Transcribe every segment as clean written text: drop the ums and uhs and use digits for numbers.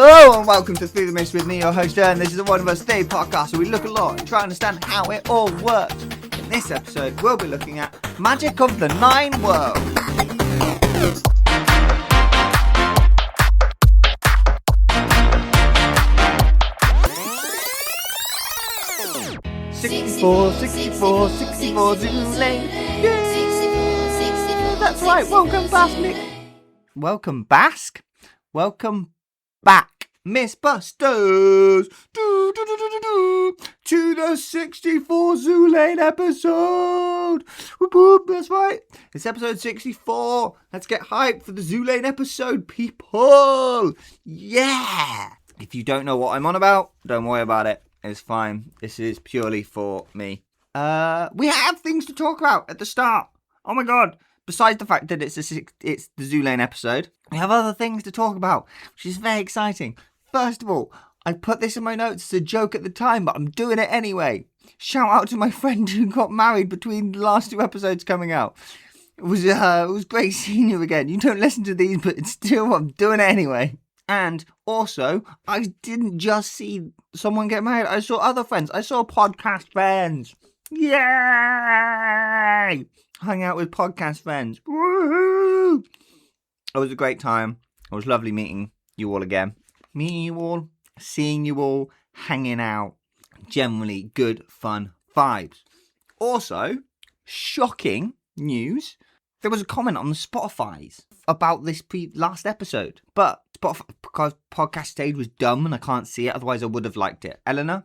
Hello and welcome to Through the Mist with me, your host Ern. This is a One of Us Day podcast where we look a lot and try to understand how it all works. In this episode, we'll be looking at Magic of the Nine Worlds. Sixty-four Zoolaine. Yeah, that's right. Welcome back, Nick. Welcome back, Miss Busters, to the 64 Zoolaine episode. Whoop, whoop, that's right. It's episode 64. Let's get hyped for the Zoolaine episode, people. Yeah. If you don't know what I'm on about, don't worry about it. It's fine. This is purely for me. We have things to talk about at the start. Oh my god. Besides the fact that it's the Zoolaine episode, we have other things to talk about, which is very exciting. First of all, I put this in my notes as a joke at the time, but I'm doing it anyway. Shout out to my friend who got married between the last two episodes coming out. It was great seeing you again. You don't listen to these, but still, I'm doing it anyway. And also, I didn't just see someone get married. I saw other friends. I saw podcast friends. Yay! Hung out with podcast friends. Woo! It was a great time. It was lovely meeting you all again. Meeting you all, seeing you all, hanging out. Generally good, fun vibes. Also, shocking news. There was a comment on the Spotify's about this last episode. But Spotify, because Podcast Stage was dumb and I can't see it, otherwise I would have liked it. Eleanor,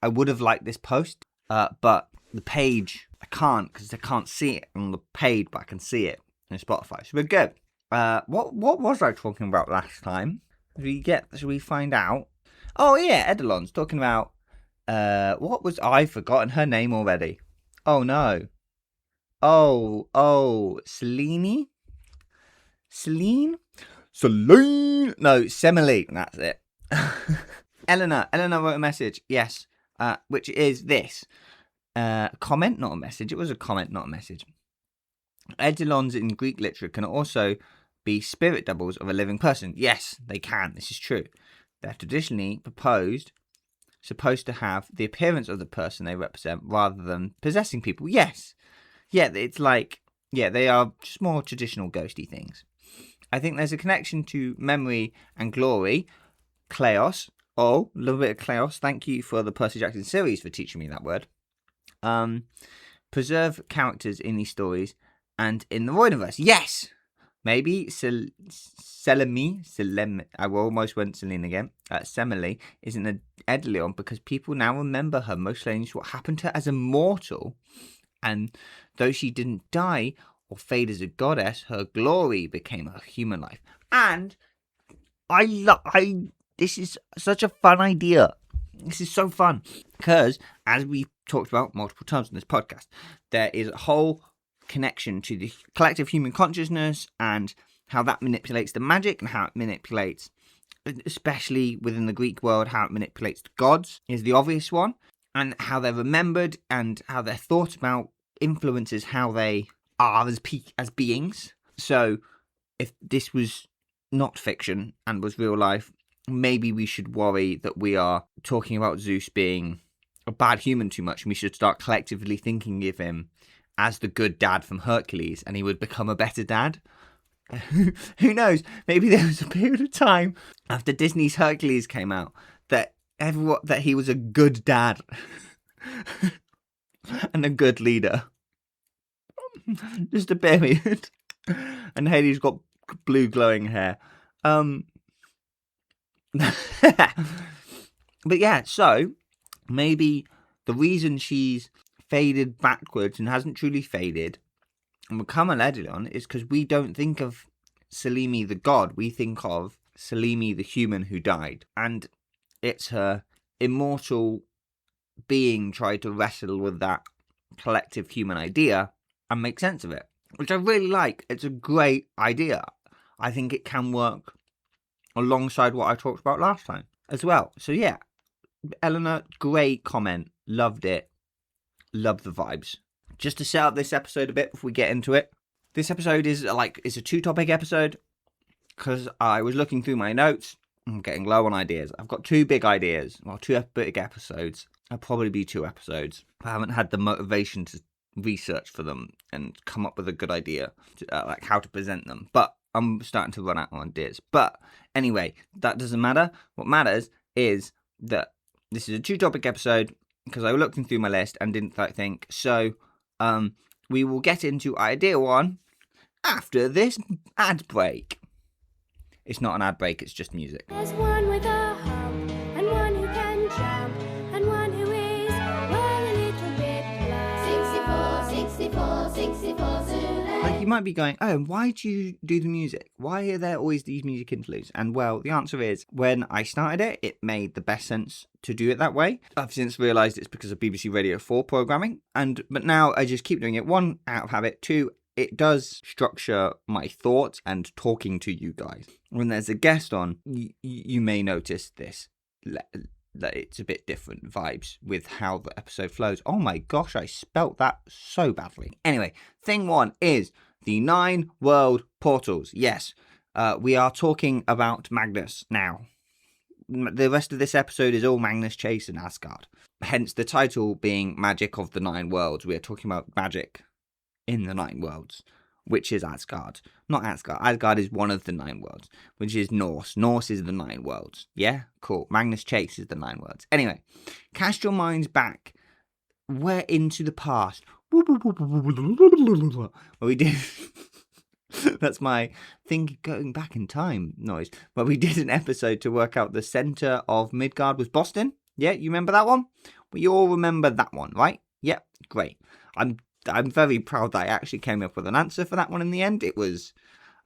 I would have liked this post, but the page, I can't because I can't see it on the page, but I can see it in Spotify. So we're good. What was I talking about last time? Should we find out? Oh yeah, Edelon's talking about I've forgotten her name already. Oh no. Celine? No, Semele, that's it. Eleanor wrote a message, yes, which is this. Comment, not a message. It was a comment, not a message. Eidolons in Greek literature can also be spirit doubles of a living person. Yes, they can. This is true. They're traditionally supposed to have the appearance of the person they represent rather than possessing people. Yes. Yeah, it's like, yeah, they are just more traditional ghosty things. I think there's a connection to memory and glory. Kleos. Oh, a little bit of Kleos. Thank you for the Percy Jackson series for teaching me that word. Preserve characters in these stories and in the Voidiverse. Yes! Maybe Seleme, I almost went Celine again. Semele isn't an Edelion because people now remember her most strange what happened to her as a mortal. And though she didn't die or fade as a goddess, her glory became her human life. And this is such a fun idea. This is so fun because, as we talked about multiple times in this podcast, there is a whole connection to the collective human consciousness and how that manipulates the magic and how it manipulates, especially within the Greek world, how it manipulates the gods is the obvious one, and how they're remembered and how they're thought about influences how they are as beings. So if this was not fiction and was real life, maybe we should worry that we are talking about Zeus being a bad human too much, and we should start collectively thinking of him as the good dad from Hercules, and he would become a better dad. Who knows? Maybe there was a period of time after Disney's Hercules came out that he was a good dad and a good leader. Just a period. And Hades got blue glowing hair. But yeah, so maybe the reason she's faded backwards and hasn't truly faded and become an Eidolon is because we don't think of Selene the god. We think of Selene the human who died. And it's her immortal being tried to wrestle with that collective human idea and make sense of it, which I really like. It's a great idea. I think it can work alongside what I talked about last time as well. So yeah, Eleanor, great comment. Loved it. Love the vibes. Just to set up this episode a bit before we get into it. This episode is a two-topic episode because I was looking through my notes I'm getting low on ideas. I've got 2 big ideas. Well, 2 big episodes. I'll probably be 2 episodes. I haven't had the motivation to research for them and come up with a good idea, like how to present them. But I'm starting to run out of ideas. But anyway, that doesn't matter. What matters is that this is a 2-topic episode because I was looking through my list and didn't think. So we will get into idea 1 after this ad break. It's not an ad break, it's just music. There's one with a hump, and one who can jump, and one who is, well, a little bit blind. 64, 64, Zulu. Like, you might be going, oh, why do you do the music? Why are there always these music interludes? And well, the answer is, when I started it, it made the best sense to do it that way. I've since realised it's because of BBC Radio 4 programming, but now I just keep doing it. 1, out of habit. 2, it does structure my thoughts and talking to you guys. When there's a guest on, you may notice this, that it's a bit different vibes with how the episode flows. Oh my gosh, I spelt that so badly. Anyway, thing 1 is the 9 world portals. Yes, we are talking about Magnus now. The rest of this episode is all Magnus Chase and Asgard. Hence the title being Magic of the 9 Worlds. We are talking about magic in the 9 worlds, which is Asgard. Not Asgard. Asgard is one of the 9 worlds, which is Norse. Norse is the 9 worlds. Yeah? Cool. Magnus Chase is the 9 worlds. Anyway, cast your minds back. We're into the past. Well, we did... That's my thing going back in time noise. But we did an episode to work out the centre of Midgard was Boston. Yeah, you remember that one? Well, you all remember that one, right? Yep, great. I'm very proud that I actually came up with an answer for that one in the end. It was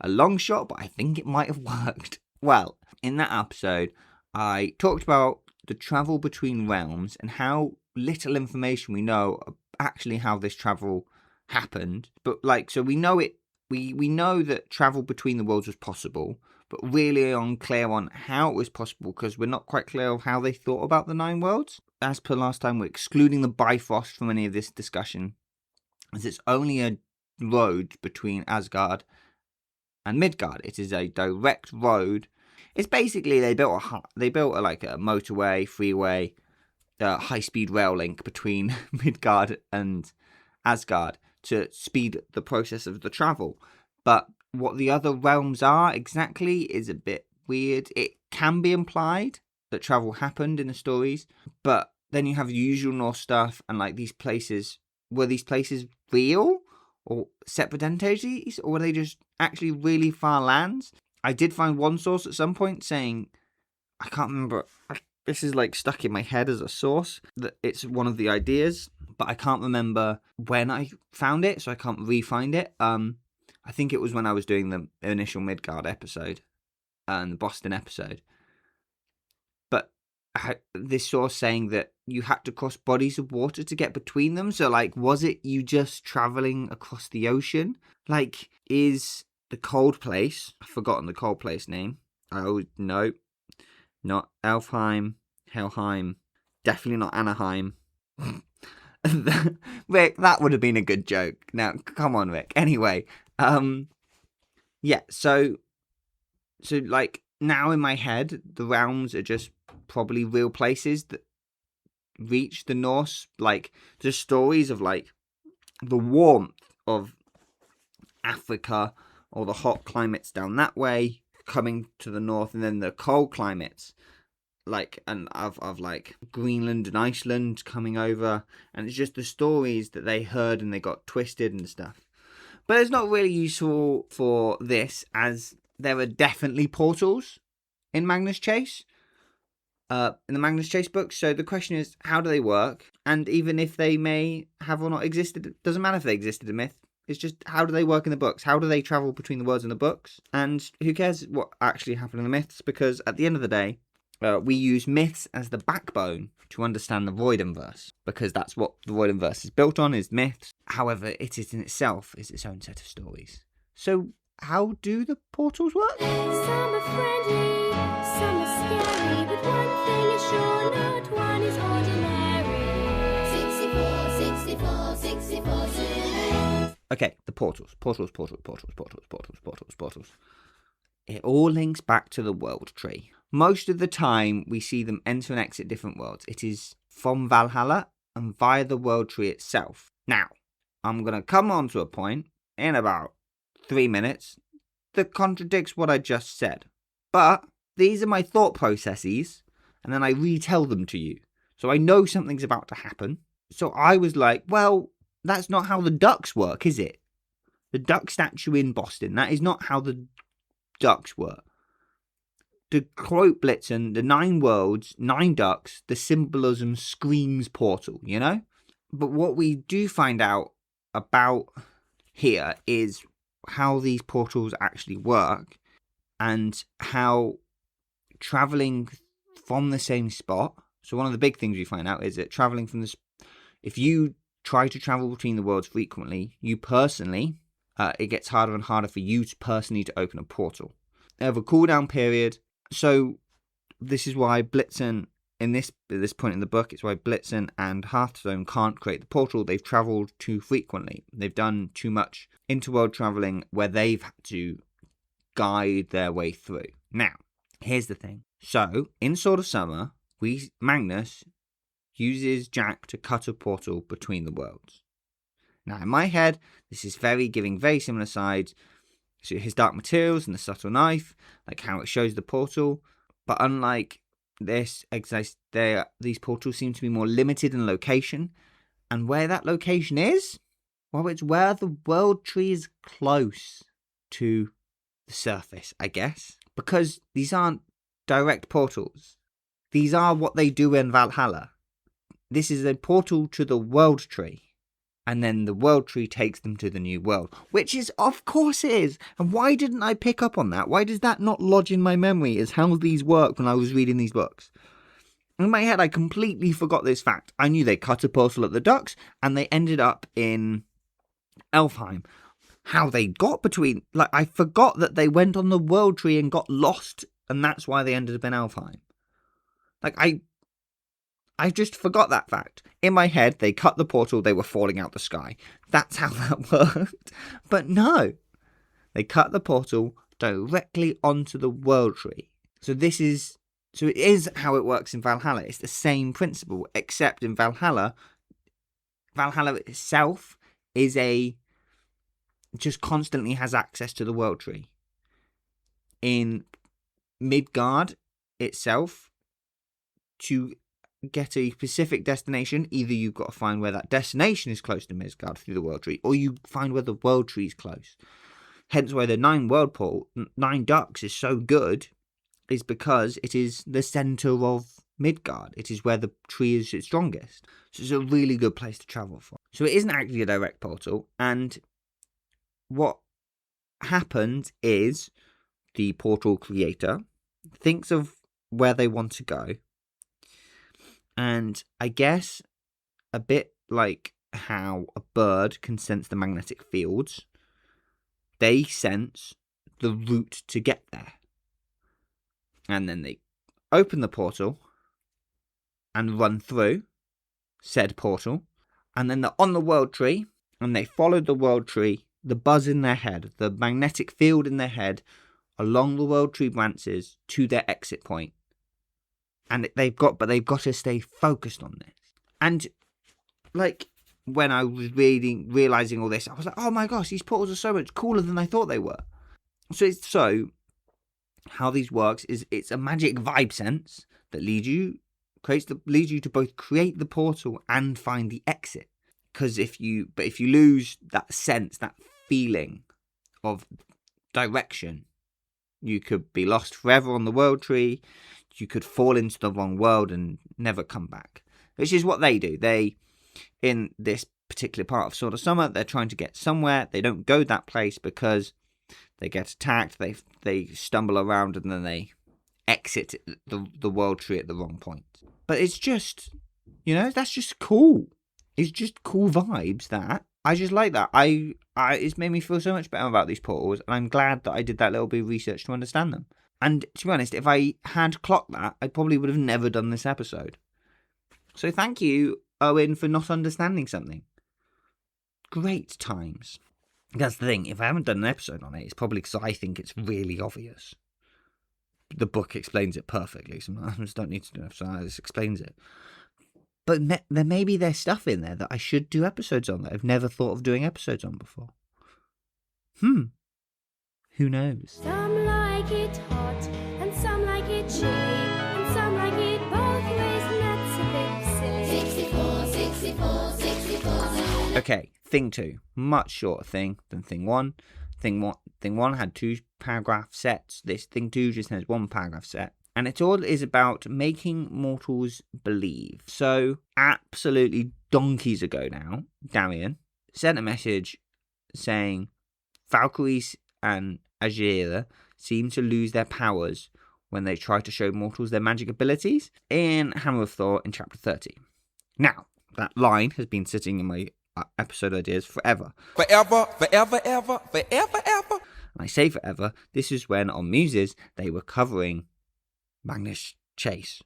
a long shot, but I think it might have worked. Well, in that episode, I talked about the travel between realms and how little information we know actually how this travel happened. But so we know it. We know that travel between the worlds was possible, but really unclear on how it was possible because we're not quite clear of how they thought about the 9 worlds. As per last time, we're excluding the Bifrost from any of this discussion, as it's only a road between Asgard and Midgard. It is a direct road. It's basically they built a motorway, freeway, high-speed rail link between Midgard and Asgard to speed the process of the travel. But what the other realms are exactly is a bit weird. It can be implied that travel happened in the stories, but then you have the usual Norse stuff and these places. Were these places real or separate entities, or were they just actually really far lands? I did find one source at some point saying, I can't remember, this is stuck in my head as a source, that it's one of the ideas, but I can't remember when I found it, so I can't re-find it. I think it was when I was doing the initial Midgard episode and the Boston episode. But this source saying that you had to cross bodies of water to get between them. So, was it you just traveling across the ocean? Is the cold place... I've forgotten the cold place name. Oh, no. Not Elfheim, Helheim. Definitely not Anaheim. Rick, that would have been a good joke. Now, come on, Rick. Anyway, yeah, so now in my head, the realms are just probably real places that reach the Norse, just stories of the warmth of Africa or the hot climates down that way coming to the north, and then the cold climates of Greenland and Iceland coming over, and it's just the stories that they heard and they got twisted and stuff. But it's not really useful for this, as there are definitely portals in Magnus Chase. In the Magnus Chase books. So the question is, how do they work? And even if they may have or not existed, it doesn't matter if they existed in myth. It's just, how do they work in the books? How do they travel between the worlds in the books? And who cares what actually happened in the myths? Because at the end of the day, we use myths as the backbone to understand the Voidenverse. Because that's what the Voidenverse is built on, is myths. However, it is in itself is its own set of stories. So how do the portals work? Some are friendly, some are scary, but one thing is sure, not one is ordinary. 64, 64, 64. Okay, the portals. It all links back to the world tree. most of the time we see them enter and exit different worlds. It is from Valhalla and via the world tree itself. Now, I'm going to come on to a point in about 3 minutes that contradicts what I just said. But these are my thought processes, and then I retell them to you. So I know something's about to happen. So I was like, well, that's not how the ducks work, is it? The duck statue in Boston, that is not how the ducks work. To quote Blitzen, the 9 worlds, 9 ducks, the symbolism screams portal, you know? But what we do find out about here is how these portals actually work and how traveling from the same spot. So one of the big things we find out is that traveling from if you try to travel between the worlds frequently, you personally, it gets harder and harder for you to personally to open a portal. They have a cooldown period. So this is why Blitzen, at this point in the book, it's why Blitzen and Hearthstone can't create the portal. They've travelled too frequently. They've done too much interworld travelling where they've had to guide their way through. Now, here's the thing. So, in Sword of Summer, Magnus uses Jack to cut a portal between the worlds. Now, in my head, this is giving very similar sides to his Dark Materials and the Subtle Knife, like how it shows the portal. But unlike this, these portals seem to be more limited in location. And where that location is? Well, it's where the world tree is close to the surface, I guess. Because these aren't direct portals. These are what they do in Valhalla. This is a portal to the world tree. And then the world tree takes them to the new world. Which is, of course it is. And why didn't I pick up on that? Why does that not lodge in my memory as how these work when I was reading these books? In my head, I completely forgot this fact. I knew they cut a portal at the Ducks, and they ended up in Elfheim. How they got between... I forgot that they went on the world tree and got lost, and that's why they ended up in Elfheim. I just forgot that fact. In my head, they cut the portal, they were falling out the sky. That's how that worked. But no. They cut the portal directly onto the world tree. So it is how it works in Valhalla. It's the same principle, except in Valhalla itself just constantly has access to the world tree. In Midgard itself, to get a specific destination, either you've got to find where that destination is close to Midgard through the world tree, or you find where the world tree is close. Hence why the 9 ducks is so good, is because it is the centre of Midgard. It is where the tree is its strongest. So it's a really good place to travel from. So it isn't actually a direct portal, and what happens is the portal creator thinks of where they want to go. And I guess a bit like how a bird can sense the magnetic fields, they sense the route to get there. And then they open the portal and run through said portal. And then they're on the world tree and they follow the world tree, the buzz in their head, the magnetic field in their head, along the world tree branches to their exit point. And they've got to stay focused on this. And when I was realizing all this, I was like, oh my gosh, these portals are so much cooler than I thought they were. So how these works is it's a magic vibe sense that leads you to both create the portal and find the exit. Because if you lose that sense, that feeling of direction, you could be lost forever on the world tree. You could fall into the wrong world and never come back. Which is what they do. In this particular part of Sword of Summer, they're trying to get somewhere. They don't go that place because they get attacked. They stumble around and then they exit the world tree at the wrong point. But it's just, that's just cool. It's just cool vibes that. I just like that. It's made me feel so much better about these portals, and I'm glad that I did that little bit of research to understand them. And to be honest, if I had clocked that, I probably would have never done this episode. So thank you, Owen, for not understanding something. Great times. That's the thing. If I haven't done an episode on it, it's probably because I think it's really obvious. the book explains it perfectly. Sometimes don't need to do it. So it explains it. But there maybe there's stuff in there that I should do episodes on that I've never thought of doing episodes on before. Who knows? Some like it hot, and some like it chilly, and some like it both ways, and that's a bit silly. 64, 64, 64. Okay, thing 2. Much shorter thing than thing 1. Thing 1 had 2 paragraph sets. This thing 2 just has 1 paragraph set. And it all is about making mortals believe. So, absolutely donkeys ago now, Darian sent a message saying Valkyries and Azira seem to lose their powers when they try to show mortals their magic abilities in Hammer of Thor in chapter 30. Now, that line has been sitting in my episode ideas forever. Forever, forever, ever, forever, ever. And I say forever, this is when on Muses they were covering Magnus Chase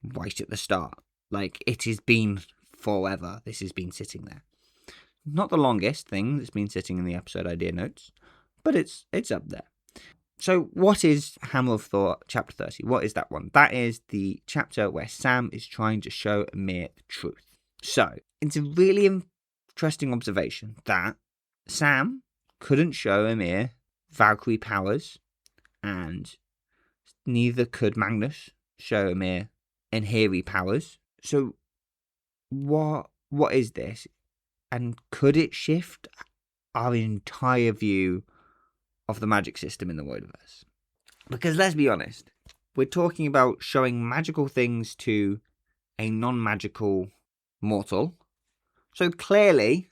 right at the start. Like, it has been forever. This has been sitting there. Not the longest thing that's been sitting in the episode idea notes, but it's up there. So what is Hammer of Thor chapter 30? What is that one? That is the chapter where Sam is trying to show Ymir the truth. So it's a really interesting observation that Sam couldn't show Ymir Valkyrie powers, and neither could Magnus show Ymir Einherji powers. So what is this? And could it shift our entire view of the magic system in the Voidiverse? Because let's be honest, we're talking about showing magical things to a non-magical mortal. So clearly,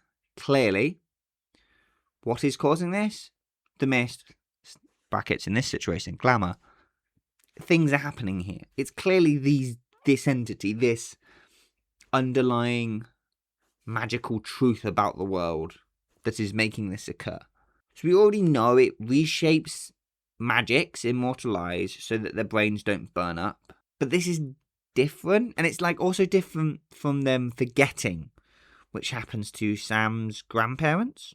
what is causing this? The mist, brackets in this situation, glamour. Things are happening here. It's clearly this entity, this underlying magical truth about the world that is making this occur. So we already know it reshapes magics, immortalize, so that their brains don't burn up. But this is different, and it's like also different from them forgetting, which happens to Sam's grandparents.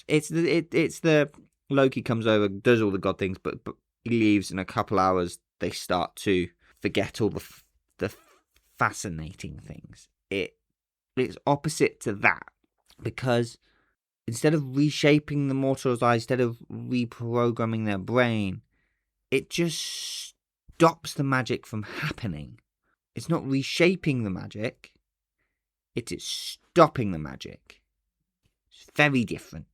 It's the Loki comes over, does all the god things, but he leaves in a couple hours. They start to forget all the fascinating things. It's opposite to that, because instead of reshaping the mortal's eyes, instead of reprogramming their brain, it just stops the magic from happening. It's not reshaping the magic, it is stopping the magic. It's very different.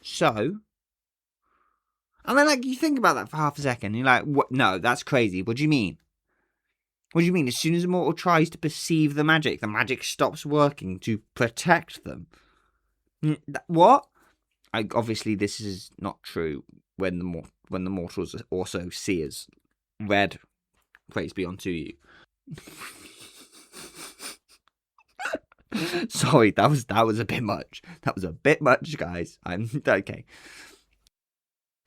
So, and then like you think about that for half a second, you're like, what? No, that's crazy. What do you mean? What do you mean? As soon as a mortal tries to perceive the magic stops working to protect them. What? Obviously, this is not true when the mortals also see as red. Praise be unto you. Sorry, that was a bit much. That was a bit much, guys. I'm okay.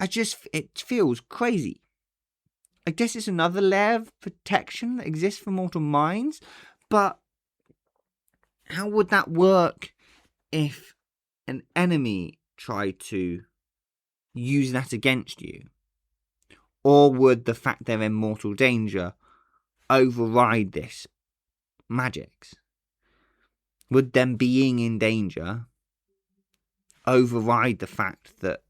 It feels crazy. I guess it's another layer of protection that exists for mortal minds, but how would that work if an enemy tried to use that against you? Or would the fact they're in mortal danger override this magics? Would them being in danger override the fact that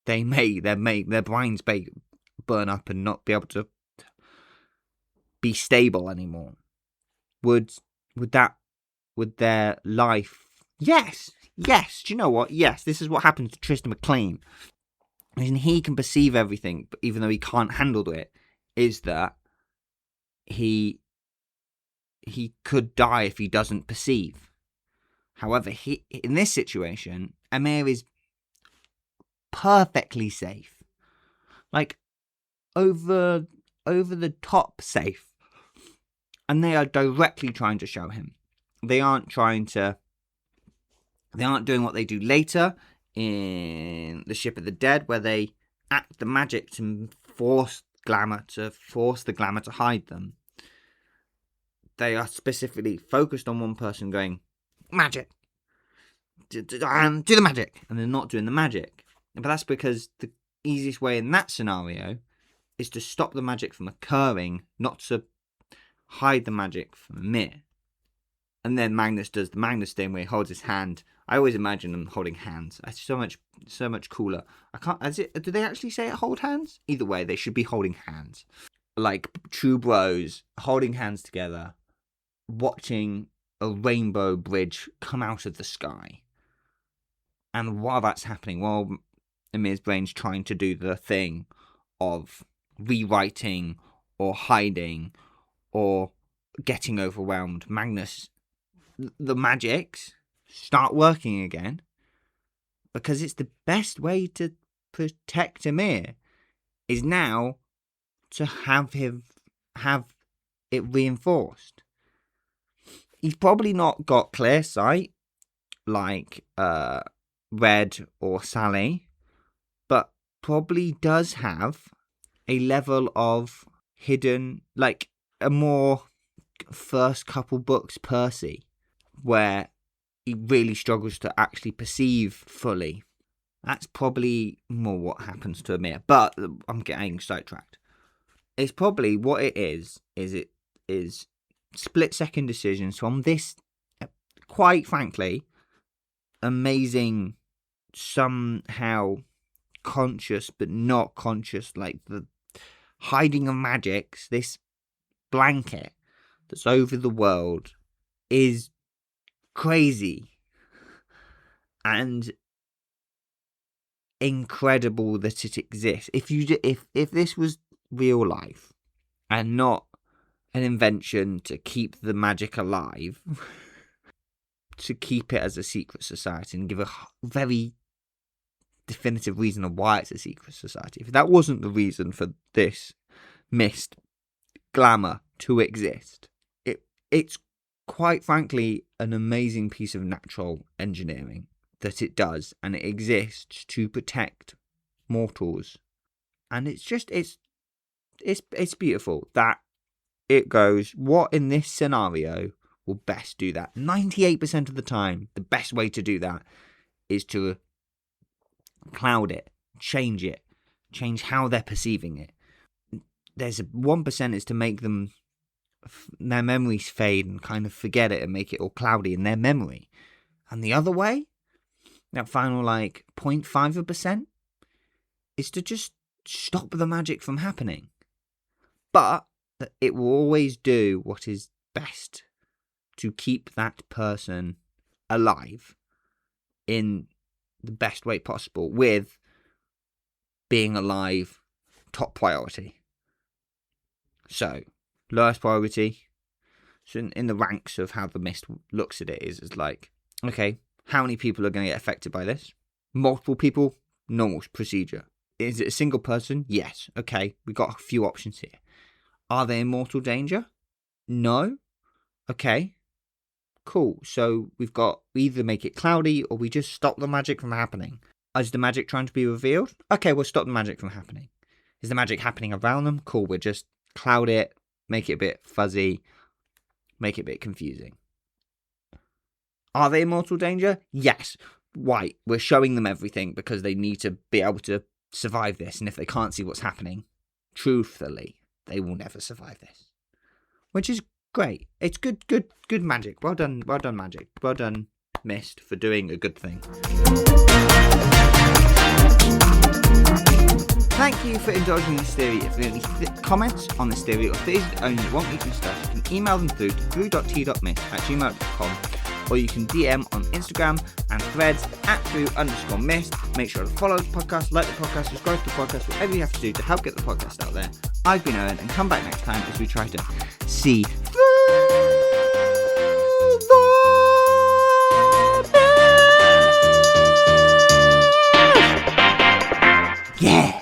their brains may burn up and not be able to be stable anymore? Would their life? Yes. Do you know what? Yes, this is what happens to Tristan McLean. And he can perceive everything, but even though he can't handle it, is that he could die if he doesn't perceive. However, in this situation, Ymir is perfectly safe. Like, over the top safe. And they are directly trying to show him. They aren't doing what they do later in The Ship of the Dead, where they act the magic to force the glamour to hide them. They are specifically focused on one person going, magic, do the magic, and they're not doing the magic. But that's because easiest way in that scenario is to stop the magic from occurring, not to hide the magic from Ymir. And then Magnus does the Magnus thing where he holds his hand. I always imagine them holding hands. It's so much cooler. Do they actually say it, hold hands? Either way, they should be holding hands. Like true bros, holding hands together, watching a rainbow bridge come out of the sky. And while that's happening, while Ymir's brain's trying to do the thing of rewriting or hiding or getting overwhelmed, Magnus, the magics start working again, because it's the best way to protect Ymir is now to have it reinforced. He's probably not got clear sight like Red or Sally, but probably does have a level of hidden, like a more first couple books Percy, where he really struggles to actually perceive fully. That's probably more what happens to Ymir, but I'm getting sidetracked. It's probably what it is split-second decisions from this, quite frankly, amazing, somehow conscious but not conscious, like the hiding of magics, this blanket that's over the world is crazy and incredible that it exists. If this was real life and not an invention to keep the magic alive, to keep it as a secret society and give a very definitive reason of why it's a secret society, if that wasn't the reason for this mist glamour to exist, it's quite frankly an amazing piece of natural engineering that it does, and it exists to protect mortals. And it's beautiful that it goes, what in this scenario will best do that? 98% of the time, the best way to do that is to cloud it, change how they're perceiving it. There's 1% is to make them, their memories fade and kind of forget it and make it all cloudy in their memory. And the other way, that final 0.5% is to just stop the magic from happening. But it will always do what is best to keep that person alive in the best way possible, with being alive top priority. So, lowest priority, so in the ranks of how the mist looks at it is like, okay, how many people are going to get affected by this? Multiple people, normal procedure. Is it a single person? Yes. Okay, we got a few options here. Are they in mortal danger? No. Okay. Cool. So we either make it cloudy or we just stop the magic from happening. Is the magic trying to be revealed? Okay, we'll stop the magic from happening. Is the magic happening around them? Cool, we'll just cloud it, make it a bit fuzzy, make it a bit confusing. Are they in mortal danger? Yes. Why? We're showing them everything because they need to be able to survive this, and if they can't see what's happening, truthfully, they will never survive this. Which is great. It's good magic. Well done, magic. Well done, Mist, for doing a good thing. Thank you for indulging in this theory. If you have any comments on this theory or theories that only want me to discuss, you can email them through to through.t.mist@gmail.com, or you can DM on Instagram and Threads @through_mist. Make sure to follow the podcast, like the podcast, subscribe to the podcast, whatever you have to do to help get the podcast out there. I've been Owen, and come back next time as we try to see through the mist. Yeah!